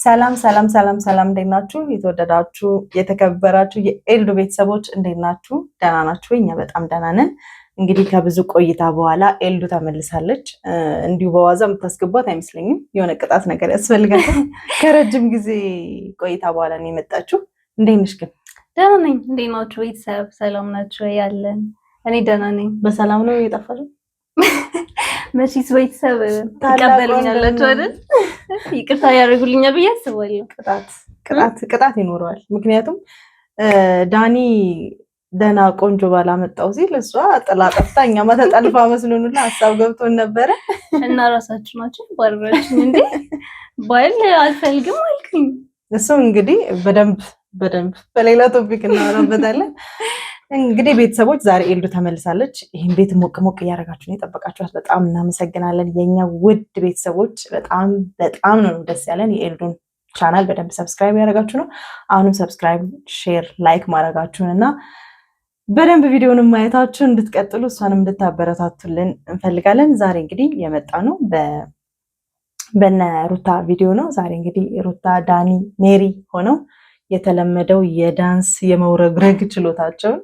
ሰላም ሰላም ሰላም ሰላም፣ እንዴት ናችሁ? የተወደዳችሁ የተከበራችሁ የኤልዱ ቤተሰቦች እንዴት ናችሁ? ደህና ናችሁ? እኛ በጣም ደህና ነን። እንግዲህ ከብዙ ቆይታ በኋላ ኤልዱ ተመልሳለች። እንዲሁ በዋዛ የምታስገቧት አይመስለኝም። የሆነ ቅጣት ነገር ያስፈልጋታል። ከረጅም ጊዜ ቆይታ በኋላ ነው የመጣችሁ። እንዴት ነሽ ግን? ደህና ነኝ። እንዴት ናችሁ ቤተሰብ? ሰላም ናችሁ? ያለን እኔ ደህና ነኝ። በሰላም ነው የጠፋሽው? መቼስ ቤተሰብ ተቀበሉኛላችሁ አይደል? ይቅርታ ያደርጉልኛል ብዬ አስባለሁ። ቅጣት ይኖረዋል። ምክንያቱም ዳኒ ደህና ቆንጆ ባላመጣው ሲል እሷ ጥላ ጠፍታ እኛማ ተጠልፋ መስሎንና ሀሳብ ገብቶን ነበረ። እና ራሳችሁ ናችሁ ባረራችሁ እንዴ? ባል አልፈልግም አልኩኝ። እሱ እንግዲህ በደንብ በሌላ ቶፒክ እናወራበታለን። እንግዲህ ቤተሰቦች ዛሬ ኤልዱ ተመልሳለች። ይህን ቤት ሞቅ እያደረጋችሁ ነው የጠበቃችኋት። በጣም እናመሰግናለን የኛ ውድ ቤተሰቦች። በጣም ነው ደስ ያለን። የኤልዱን ቻናል በደንብ ሰብስክራይብ ያደረጋችሁ ነው። አሁንም ሰብስክራይብ፣ ሼር፣ ላይክ ማድረጋችሁን እና በደንብ ቪዲዮንም ማየታችሁን እንድትቀጥሉ እሷንም እንድታበረታቱልን እንፈልጋለን። ዛሬ እንግዲህ የመጣ ነው በነ ሩታ ቪዲዮ ነው። ዛሬ እንግዲህ ሩታ፣ ዳኒ፣ ሜሪ ሆነው የተለመደው የዳንስ የመውረግረግ ችሎታቸውን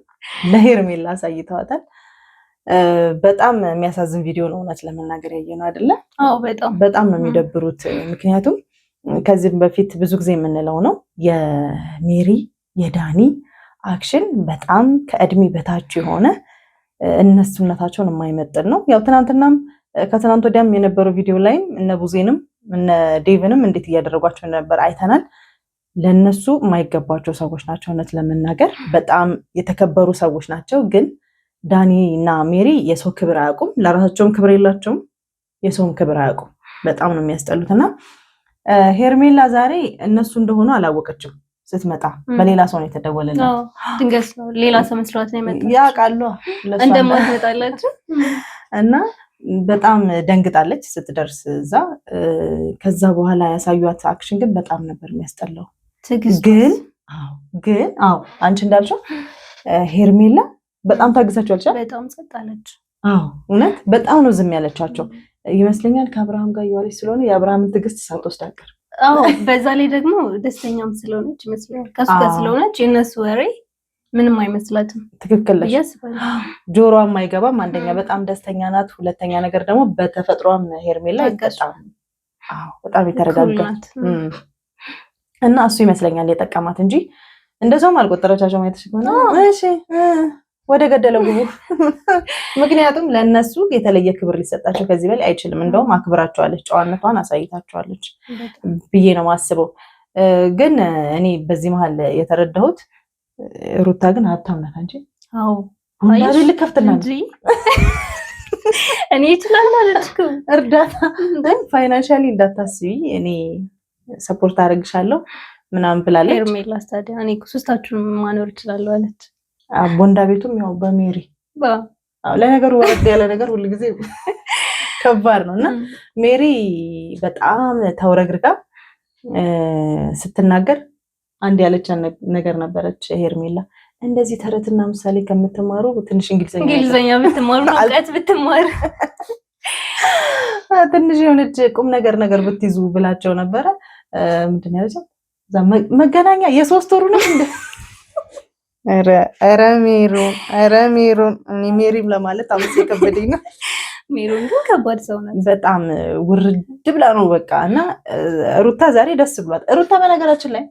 ለሄርሜላ አሳይተዋታል። በጣም የሚያሳዝን ቪዲዮ ነው እውነት ለመናገር ያየነው አይደለ? አዎ በጣም ነው የሚደብሩት። ምክንያቱም ከዚህም በፊት ብዙ ጊዜ የምንለው ነው የሜሪ የዳኒ አክሽን በጣም ከእድሜ በታች የሆነ እነሱነታቸውን የማይመጥን ነው። ያው ትናንትናም ከትናንት ወዲያም የነበረው ቪዲዮ ላይም እነ ቡዜንም እነ ዴቭንም እንዴት እያደረጓቸው ነበር አይተናል። ለነሱ የማይገባቸው ሰዎች ናቸው። እውነት ለመናገር በጣም የተከበሩ ሰዎች ናቸው። ግን ዳኒ እና ሜሪ የሰው ክብር አያውቁም። ለራሳቸውም ክብር የላቸውም፣ የሰውም ክብር አያውቁም። በጣም ነው የሚያስጠሉት። እና ሄርሜላ ዛሬ እነሱ እንደሆኑ አላወቀችም። ስትመጣ በሌላ ሰው ነው የተደወለላት። ድንገት ነው ሌላ ሰው መስሏት ነው የመጣችው። ያውቃሉ እንደማትመጣላችሁ እና በጣም ደንግጣለች ስትደርስ እዛ። ከዛ በኋላ ያሳዩት አክሽን ግን በጣም ነበር የሚያስጠላው። ግን አንቺ እንዳልሽው ሄርሜላ በጣም ታግሳቸዋለች። በጣም ጸጣለች። እውነት በጣም ነው ዝም ያለቻቸው ይመስለኛል። ከአብርሃም ጋር እየዋለች ስለሆነ የአብርሃምን ትዕግስት ሳትወስድ አትቀር። በዛ ላይ ደግሞ ደስተኛም ስለሆነች ይመስለኛል። ከሱ ጋር ስለሆነች የእነሱ ወሬ ምንም አይመስላትም። ትክክል ነሽ። ጆሮዋም አይገባም። አንደኛ በጣም ደስተኛ ናት። ሁለተኛ ነገር ደግሞ በተፈጥሮም ሄርሜላ በጣም የተረጋጋች እና እሱ ይመስለኛል የጠቀማት እንጂ እንደዛውም አልቆጠረቻቸው። ማየትሽ ከሆነ እሺ ወደ ገደለው ግቡ። ምክንያቱም ለእነሱ የተለየ ክብር ሊሰጣቸው ከዚህ በላይ አይችልም። እንደውም አክብራቸዋለች፣ ጨዋነቷን አሳይታቸዋለች ብዬ ነው ማስበው። ግን እኔ በዚህ መሀል የተረዳሁት ሩታ ግን ሀብታም ናት እንጂ ቡና ቤት ልከፍትና እንጂ እኔ ይችላልማለች እርዳታ ፋይናንሻሊ እንዳታስቢ እኔ ሰፖርት አደርግሻለሁ ምናምን ብላለች። ሄርሜላ ታዲያ እኔ ሶስታችሁን ማኖር እችላለሁ አለች። ቦንዳ ቤቱም ያው በሜሪ ለነገሩ ወረድ ያለ ነገር ሁልጊዜ ከባድ ነው እና ሜሪ በጣም ተውረግርጋ ስትናገር አንድ ያለች ነገር ነበረች ሄርሜላ። እንደዚህ ተረትና ምሳሌ ከምትማሩ ትንሽ እንግሊዘኛ ብትማሩ እውቀት ብትማሩ ትንሽ የሆነች ቁም ነገር ብትይዙ ብላቸው ነበረ። ምንድን ያለቻት መገናኛ የሶስት ወሩ ነው እንደ ኧረ ሜሮን እኔ ሜሪም ለማለት አመት የከበደኝ ነው። ሜሮን ግን ከባድ ሰው ናት። በጣም ውርድ ብላ ነው በቃ። እና ሩታ ዛሬ ደስ ብሏት። ሩታ በነገራችን ላይ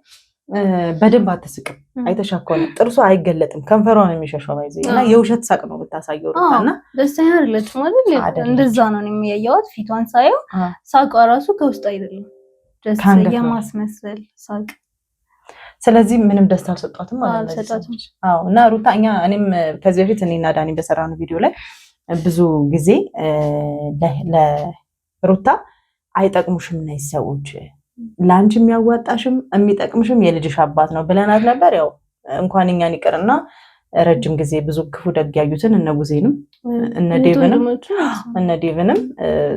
በደንብ አትስቅም። አይተሻኮነ ጥርሷ አይገለጥም። ከንፈሯ ነው የሚሸሸው እና የውሸት ሳቅ ነው ብታሳየው ሩታ እና ደስተኛ አይደለችም ማለት እንደዛ ነው የሚያየዋት። ፊቷን ሳየው ሳቋ ራሱ ከውስጥ አይደለም፣ ደስ የማስመሰል ሳቅ። ስለዚህ ምንም ደስታ አልሰጧትም ማለት ነው። እና ሩታ እኔም ከዚህ በፊት እኔና ዳኒ በሰራነው ቪዲዮ ላይ ብዙ ጊዜ ለሩታ አይጠቅሙሽም እነዚህ ሰዎች፣ ለአንቺ የሚያዋጣሽም የሚጠቅምሽም የልጅሽ አባት ነው ብለናት ነበር። ያው እንኳን እኛን ይቅርና ረጅም ጊዜ ብዙ ክፉ ደግ ያዩትን እነ ቡዜንም እነ ዴቭንም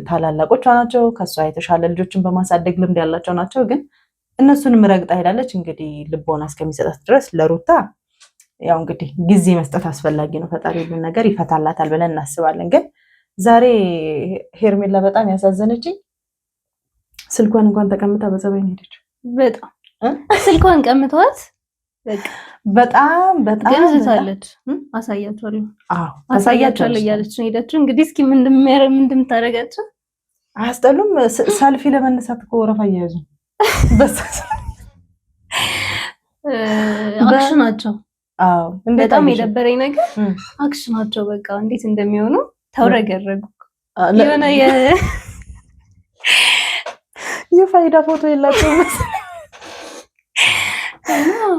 ታላላቆቿ ናቸው። ከሷ የተሻለ ልጆችን በማሳደግ ልምድ ያላቸው ናቸው። ግን እነሱንም ረግጣ ሄዳለች። እንግዲህ ልቦና እስከሚሰጣት ድረስ ለሩታ ያው እንግዲህ ጊዜ መስጠት አስፈላጊ ነው። ፈጣሪ ሁሉን ነገር ይፈታላታል ብለን እናስባለን። ግን ዛሬ ሄርሜላ በጣም ያሳዘነችኝ ስልኳን እንኳን ተቀምጣ በጸባይ ሄደች። በጣም ስልኳን ቀምተዋት በጣም ግን ዝታለች። አሳያቸዋለሁ እያለች ነው ሄደችው። እንግዲህ እስኪ ምን እንደምታደርጋቸው አያስጠሉም። ሰልፊ ለመነሳት እኮ ወረፋ እየያዙ አክሽናቸው በጣም የደበረኝ ነገር አክሽናቸው በቃ እንዴት እንደሚሆኑ ተውረገረጉ። የሆነ የፋይዳ ፎቶ የላቸውም።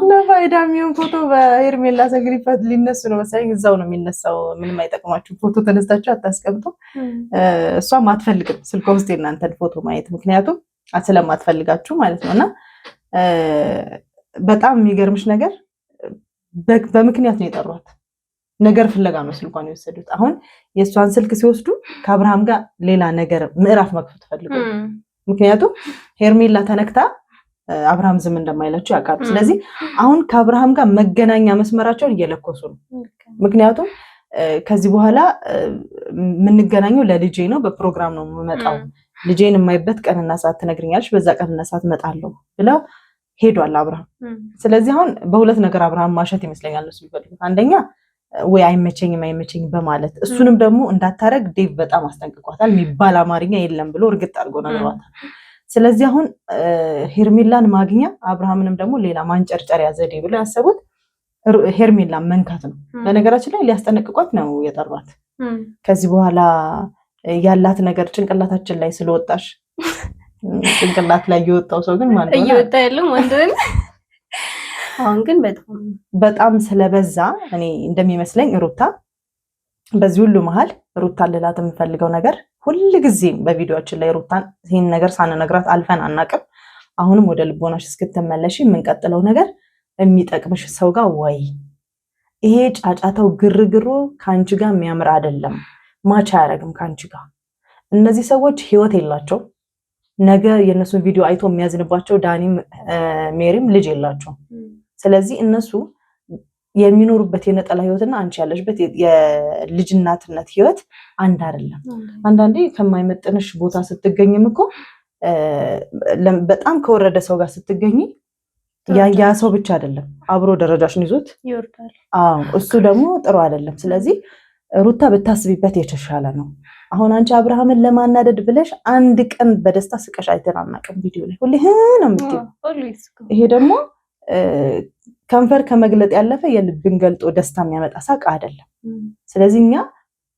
ለፋይዳ የሚሆን ፎቶ በሄርሜላ ሰግሪፋት ሊነሱ ነው መሰለኝ። እዛው ነው የሚነሳው። ምንም አይጠቅማችሁ ፎቶ ተነስታችሁ አታስቀምጡ። እሷም አትፈልግም ስልኳ ውስጥ የእናንተን ፎቶ ማየት፣ ምክንያቱም ስለማትፈልጋችሁ ማለት ነው። እና በጣም የሚገርምሽ ነገር በምክንያት ነው የጠሯት። ነገር ፍለጋ ነው ስልኳን የወሰዱት። አሁን የእሷን ስልክ ሲወስዱ ከአብርሃም ጋር ሌላ ነገር ምዕራፍ መክፈት ፈልጉ። ምክንያቱም ሄርሜላ ተነክታ አብርሃም ዝም እንደማይላቸው ያውቃሉ። ስለዚህ አሁን ከአብርሃም ጋር መገናኛ መስመራቸውን እየለኮሱ ነው። ምክንያቱም ከዚህ በኋላ የምንገናኘው ለልጄ ነው፣ በፕሮግራም ነው የምመጣው፣ ልጄን የማይበት ቀንና ሰዓት ትነግሪኛለሽ፣ በዛ ቀንና ሰዓት እመጣለሁ ብለው ሄዷል አብርሃም። ስለዚህ አሁን በሁለት ነገር አብርሃም ማሸት ይመስለኛል እሱ ይፈልጉት። አንደኛ ወይ አይመቸኝም በማለት እሱንም ደግሞ እንዳታረግ ዴቭ በጣም አስጠንቅቋታል። የሚባል አማርኛ የለም ብሎ እርግጥ አድርጎ ነግሯታል። ስለዚህ አሁን ሄርሜላን ማግኛ አብርሃምንም ደግሞ ሌላ ማንጨርጨሪያ ዘዴ ብሎ ያሰቡት ሄርሜላን መንካት ነው። በነገራችን ላይ ሊያስጠነቅቋት ነው የጠሯት። ከዚህ በኋላ ያላት ነገር ጭንቅላታችን ላይ ስለወጣሽ ጭንቅላት ላይ የወጣው ሰው ግን ማለት ነው እየወጣ ያለው ወንድን አሁን ግን በጣም ስለበዛ እኔ እንደሚመስለኝ ሩታ በዚህ ሁሉ መሀል ሩታን ልላት የምፈልገው ነገር ሁልጊዜም በቪዲዮችን ላይ ሩታን ይህን ነገር ሳንነግራት አልፈን አናቅም። አሁንም ወደ ልቦናሽ እስክትመለሽ የምንቀጥለው ነገር የሚጠቅምሽ ሰው ጋር ወይ ይሄ ጫጫታው ግርግሩ ከአንቺ ጋር የሚያምር አይደለም፣ ማች አያደርግም ከአንቺ ጋር። እነዚህ ሰዎች ህይወት የላቸው። ነገ የእነሱን ቪዲዮ አይቶ የሚያዝንባቸው ዳኒም ሜሪም ልጅ የላቸው። ስለዚህ እነሱ የሚኖሩበት የነጠላ ህይወትና አንቺ ያለሽበት የልጅ እናትነት ህይወት አንድ አይደለም። አንዳንዴ ከማይመጥንሽ ቦታ ስትገኝም እኮ በጣም ከወረደ ሰው ጋር ስትገኝ ያ ሰው ብቻ አይደለም አብሮ ደረጃሽን ይዞት ይወርዳል። እሱ ደግሞ ጥሩ አይደለም። ስለዚህ ሩታ ብታስቢበት የተሻለ ነው። አሁን አንቺ አብርሃምን ለማናደድ ብለሽ አንድ ቀን በደስታ ስቀሽ አይተን አናውቅም። ቪዲዮ ላይ ሁሌ ነው የምትይው። ይሄ ደግሞ ከንፈር ከመግለጥ ያለፈ የልብን ገልጦ ደስታ የሚያመጣ ሳቅ አይደለም። ስለዚህ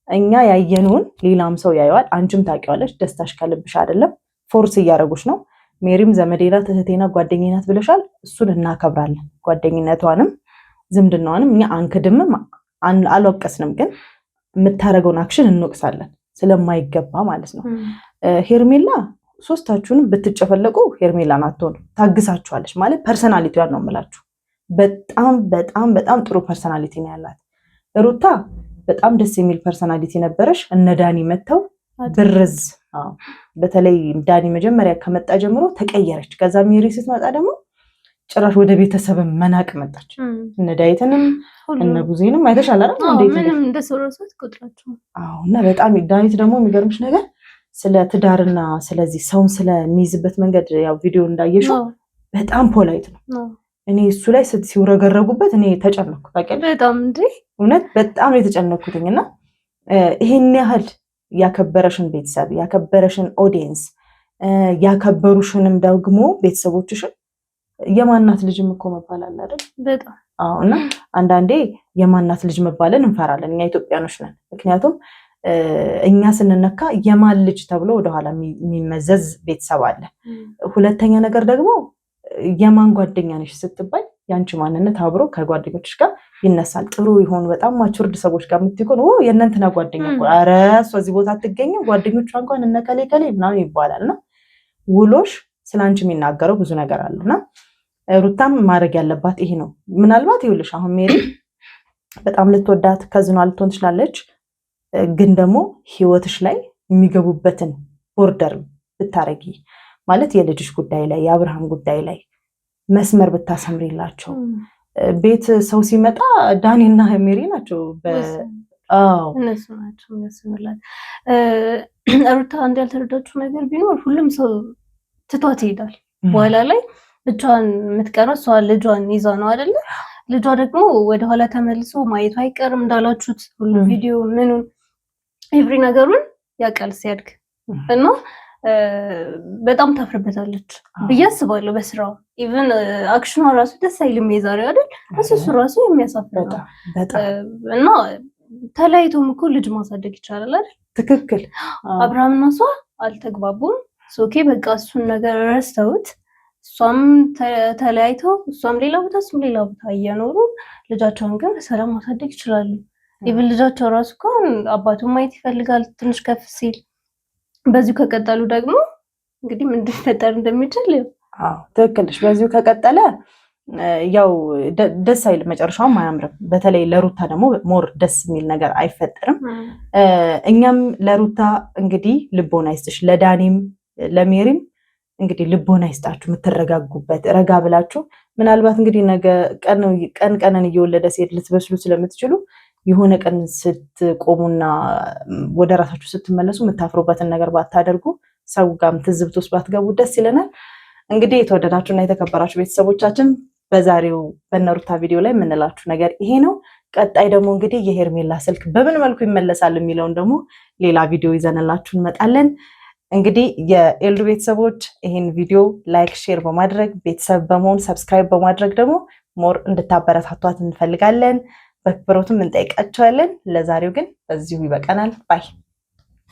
እኛ ያየነውን ሌላም ሰው ያየዋል፣ አንቺም ታውቂዋለሽ። ደስታሽ ከልብሽ አይደለም፣ ፎርስ እያደረጉሽ ነው። ሜሪም ዘመዴ ናት፣ እህቴ ናት፣ ጓደኛዬ ናት ብለሻል። እሱን እናከብራለን። ጓደኝነቷንም ዝምድናዋንም እኛ አንክድምም አልወቀስንም፣ ግን የምታደርገውን አክሽን እንወቅሳለን ስለማይገባ ማለት ነው። ሄርሜላ ሶስታችሁንም ብትጨፈለቁ ሄርሜላን አትሆኑ፣ ታግሳችኋለች ማለት ፐርሰናሊቲዋን ነው የምላችሁ። በጣም በጣም በጣም ጥሩ ፐርሰናሊቲ ነው ያላት። ሩታ በጣም ደስ የሚል ፐርሰናሊቲ ነበረሽ። እነ ዳኒ መተው ብርዝ። በተለይ ዳኒ መጀመሪያ ከመጣ ጀምሮ ተቀየረች። ከዛ ሜሪ ስትመጣ ደግሞ ጭራሽ ወደ ቤተሰብ መናቅ መጣች። እነ ዳዊትንም እነ ጉዜንም አይተሻል አይደል? ምንም እንደሰረሰት ቁጥራቸው። እና በጣም ዳዊት ደግሞ የሚገርምሽ ነገር ስለ ትዳርና ስለዚህ ሰውን ስለሚይዝበት መንገድ ያው ቪዲዮ እንዳየሽው በጣም ፖላይት ነው። እኔ እሱ ላይ ሲውረገረጉበት እኔ ተጨነኩ። በጣም እንዴ እውነት በጣም የተጨነኩትኝ። እና ይሄን ያህል ያከበረሽን ቤተሰብ ያከበረሽን ኦዲየንስ ያከበሩሽንም ደግሞ ቤተሰቦችሽን የማናት ልጅም እኮ መባል አለ አይደል? በጣም እና አንዳንዴ የማናት ልጅ መባልን እንፈራለን እኛ ኢትዮጵያኖች ነን። ምክንያቱም እኛ ስንነካ የማን ልጅ ተብሎ ወደኋላ የሚመዘዝ ቤተሰብ አለ። ሁለተኛ ነገር ደግሞ የማን ጓደኛ ነሽ ስትባይ ያንቺ ማንነት አብሮ ከጓደኞችሽ ጋር ይነሳል። ጥሩ ይሆን በጣም ማቹርድ ሰዎች ጋር የምትሆን የእነንትና ጓደኛ እኮ ኧረ እሷ እዚህ ቦታ አትገኝም ጓደኞቿ እንኳን እነ ከሌ ከሌ ምናምን ይባላል። እና ውሎሽ ስለአንቺ የሚናገረው ብዙ ነገር አለና ሩታም ማድረግ ያለባት ይሄ ነው። ምናልባት ይኸውልሽ አሁን ሜሪ በጣም ልትወዳት ከዝኗ ልትሆን ትችላለች፣ ግን ደግሞ ህይወትሽ ላይ የሚገቡበትን ቦርደር ብታረጊ ማለት የልጅሽ ጉዳይ ላይ የአብርሃም ጉዳይ ላይ መስመር ብታሰምሪላቸው። ቤት ሰው ሲመጣ ዳኒና ሜሪ ናቸው። እነሱ ናቸው ያስመላል። ሩታ አንድ ያልተረዳችው ነገር ቢኖር ሁሉም ሰው ትቷት ይሄዳል። በኋላ ላይ ብቻዋን የምትቀረው እሷ ልጇን ይዛ ነው አይደለ? ልጇ ደግሞ ወደኋላ ተመልሶ ማየቱ አይቀርም እንዳላችሁት ሁሉ ቪዲዮ ምኑን ኤቭሪ ነገሩን ያውቃል ሲያድግ እና በጣም ታፍርበታለች ብዬ አስባለሁ። በስራው ኢቭን አክሽኗ ራሱ ደስ አይልም የዛሬው አይደል? እሱ ራሱ የሚያሳፍር ነው እና ተለያይቶም እኮ ልጅ ማሳደግ ይቻላል አይደል? ትክክል። አብርሃምና እሷ አልተግባቡም። ኦኬ በቃ እሱን ነገር ረስተውት እሷም ተለያይተው እሷም ሌላ ቦታ እሱም ሌላ ቦታ እየኖሩ ልጃቸውን ግን በሰላም ማሳደግ ይችላሉ። ኢቭን ልጃቸው ራሱ እኮ አባቱን ማየት ይፈልጋል ትንሽ ከፍ ሲል። በዚሁ ከቀጠሉ ደግሞ እንግዲህ ምን እንደሚፈጠር እንደሚችል ትክክል ነሽ። በዚሁ ከቀጠለ ያው ደስ አይል፣ መጨረሻውም አያምርም። በተለይ ለሩታ ደግሞ ሞር ደስ የሚል ነገር አይፈጠርም። እኛም ለሩታ እንግዲህ ልቦና ይስጥሽ፣ ለዳኒም ለሜሪም እንግዲህ ልቦና ይስጣችሁ፣ የምትረጋጉበት ረጋ ብላችሁ ምናልባት እንግዲህ ነገ ቀንን እየወለደ ሴት ልትበስሉ ስለምትችሉ የሆነ ቀን ስትቆሙና ወደ ራሳችሁ ስትመለሱ የምታፍሩበትን ነገር ባታደርጉ፣ ሰው ጋርም ትዝብት ውስጥ ባትገቡ ደስ ይለናል። እንግዲህ የተወደዳችሁና የተከበራችሁ ቤተሰቦቻችን በዛሬው በነሩታ ቪዲዮ ላይ የምንላችሁ ነገር ይሄ ነው። ቀጣይ ደግሞ እንግዲህ የሄርሜላ ስልክ በምን መልኩ ይመለሳል የሚለውን ደግሞ ሌላ ቪዲዮ ይዘንላችሁ እንመጣለን። እንግዲህ የኤልዱ ቤተሰቦች ይህን ቪዲዮ ላይክ፣ ሼር በማድረግ ቤተሰብ በመሆን ሰብስክራይብ በማድረግ ደግሞ ሞር እንድታበረታቷት እንፈልጋለን። በክብሮትም እንጠይቃቸዋለን። ለዛሬው ግን በዚሁ ይበቃናል። ባይ